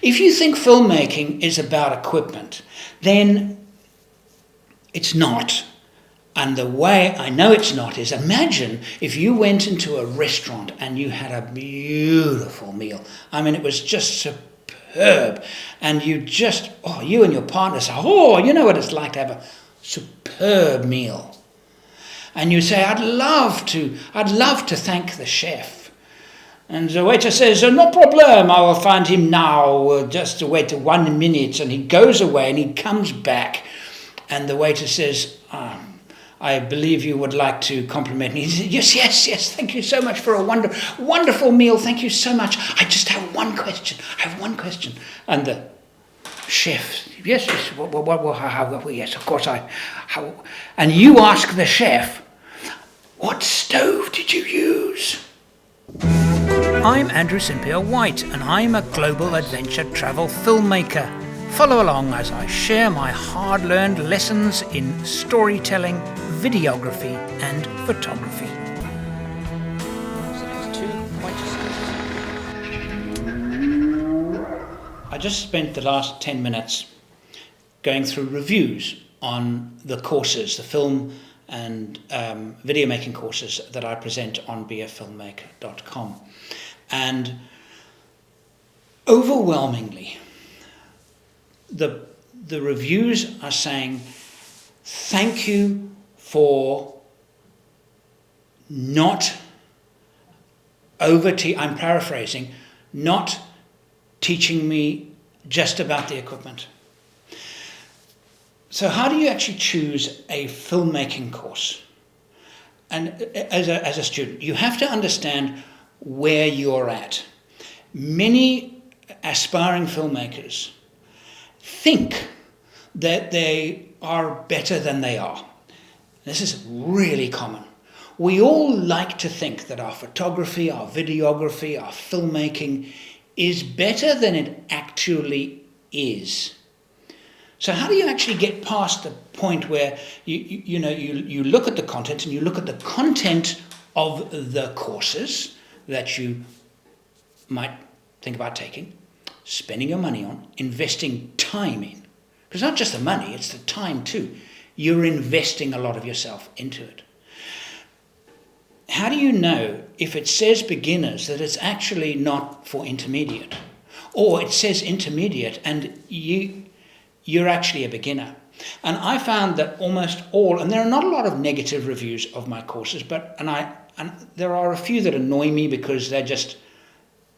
If you think filmmaking is about equipment, then it's not. And the way I know it's not is, imagine if you went into a restaurant and you had a beautiful meal. I mean, it was just superb. And you just, you and your partner say, you know what it's like to have a superb meal. And you say, I'd love to thank the chef. And the waiter says, no problem, I will find him now, just wait 1 minute. And he goes away and he comes back. And the waiter says, I believe you would like to compliment me. He says, yes, thank you so much for a wonderful meal. Thank you so much. I just have one question. And the chef, yes, yes, of course, and you ask the chef, what stove did you use? I'm Andrew St Pierre White, and I'm a global adventure travel filmmaker. Follow along as I share my hard-learned lessons in storytelling, videography and photography. I just spent the last 10 minutes going through reviews on the courses, the film and video making courses that I present on beafilmmaker.com. And overwhelmingly, the reviews are saying, thank you for not I'm paraphrasing, not teaching me just about the equipment. So how do you actually choose a filmmaking course? And as a student, you have to understand where you're at. Many aspiring filmmakers think that they are better than they are. This is really common. We all like to think that our photography, our videography, our filmmaking is better than it actually is. So how do you actually get past the point where you look at the content and you look at the content of the courses that you might think about taking, spending your money on, investing time in? Because not just the money, it's the time too. You're investing a lot of yourself into it. How do you know if it says beginners that it's actually not for intermediate? Or it says intermediate and you're actually a beginner? And I found that almost all, and there are not a lot of negative reviews of my courses, and there are a few that annoy me because they're just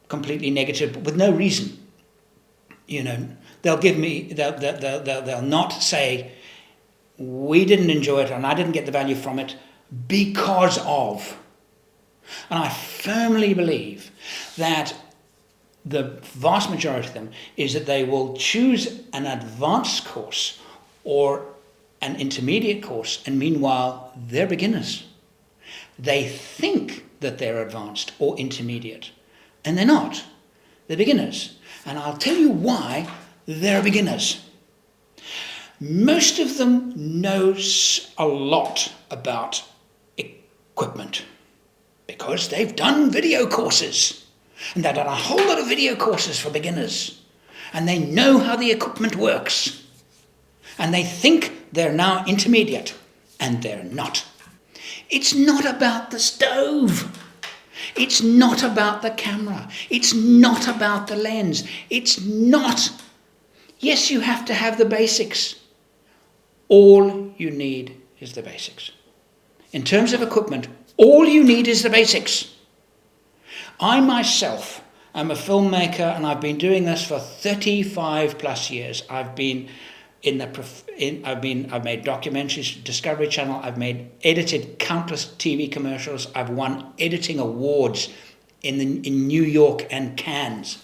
completely negative, but with no reason. They'll not say, we didn't enjoy it and I didn't get the value from it because of. And I firmly believe that the vast majority of them is that they will choose an advanced course or an intermediate course, and meanwhile they're beginners. They think that they're advanced or intermediate, and they're not. They're beginners. And I'll tell you why they're beginners. Most of them know a lot about equipment because they've done video courses, and they've done a whole lot of video courses for beginners, and they know how the equipment works, and they think they're now intermediate, and they're not. It's not about the stove. It's not about the camera. It's not about the lens. It's not. Yes, you have to have the basics. All you need is the basics. In terms of equipment, all you need is the basics. I myself am a filmmaker, and I've been doing this for 35 plus years. I've made documentaries, Discovery Channel. I've edited countless TV commercials. I've won editing awards in New York and Cannes.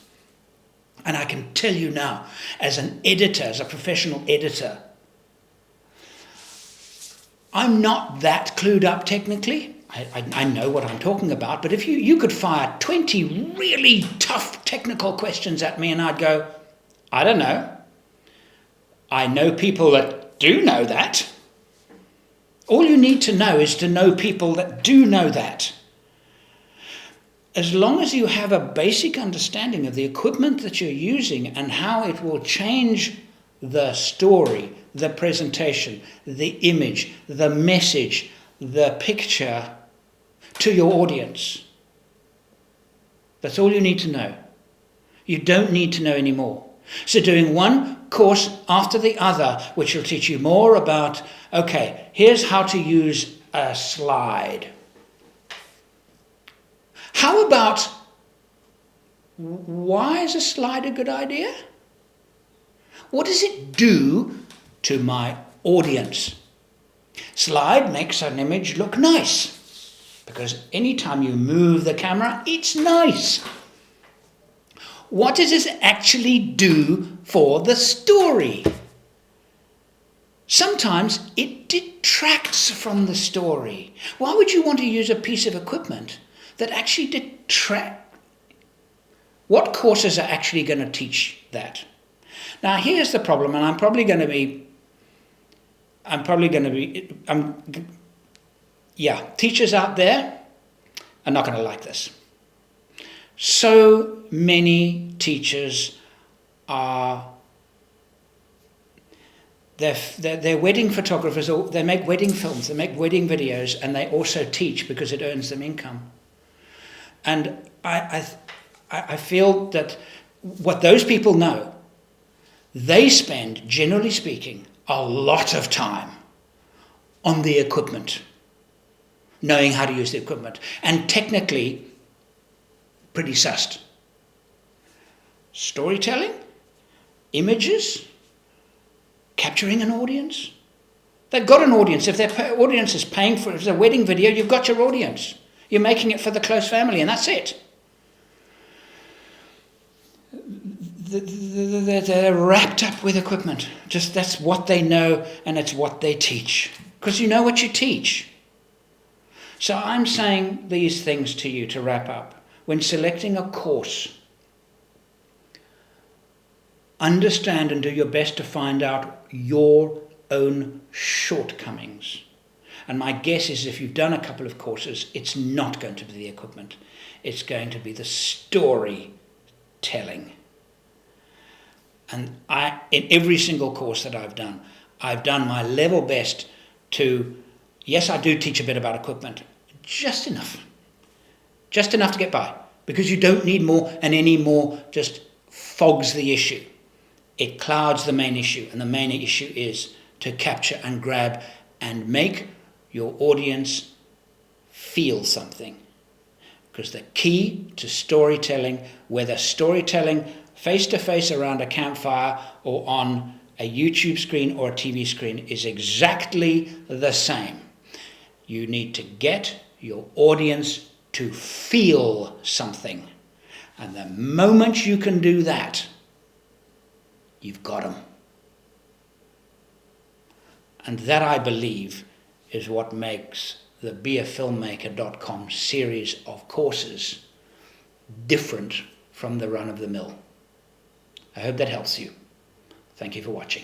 And I can tell you now, as an editor, as a professional editor, I'm not that clued up technically. I know what I'm talking about, but if you could fire 20 really tough technical questions at me and I'd go, I don't know. I know people that do know that. All you need to know is to know people that do know that. as long as you have a basic understanding of the equipment that you're using and how it will change the story, the presentation, the image, the message, the picture to your audience. That's all you need to know. You don't need to know any more. So doing one course after the other, which will teach you more about, okay, here's how to use a slide. How about, why is a slide a good idea? What does it do to my audience? Slide makes an image look nice, because anytime you move the camera, it's nice. What does this actually do for the story? Sometimes it detracts from the story. Why would you want to use a piece of equipment that actually detracts? What courses are actually going to teach that? Now here's the problem, and I'm probably going to be, teachers out there are not going to like this. So many teachers are, they're wedding photographers, or they make wedding films, they make wedding videos, and they also teach because it earns them income. And I feel that what those people know, they spend, generally speaking, a lot of time on the equipment, knowing how to use the equipment, and technically pretty sussed. Storytelling, images, capturing an audience. They've got an audience. If their audience is paying for it, if it's a wedding video, you've got your audience. You're making it for the close family, and that's it. They're wrapped up with equipment. Just that's what they know, and it's what they teach. Because you know what you teach. So I'm saying these things to you to wrap up. When selecting a course, understand and do your best to find out your own shortcomings. And my guess is if you've done a couple of courses, it's not going to be the equipment. It's going to be the storytelling. And in every single course that I've done my level best to, yes, I do teach a bit about equipment, just enough to get by, because you don't need more, and any more just fogs the issue. It clouds the main issue, and the main issue is to capture and grab and make your audience feel something. Because the key to storytelling, whether storytelling face-to-face around a campfire or on a YouTube screen or a TV screen, is exactly the same. You need to get your audience to feel something. And the moment you can do that, you've got them. And that, I believe, is what makes the Beafilmmaker.com series of courses different from the run-of-the-mill. I hope that helps you. Thank you for watching.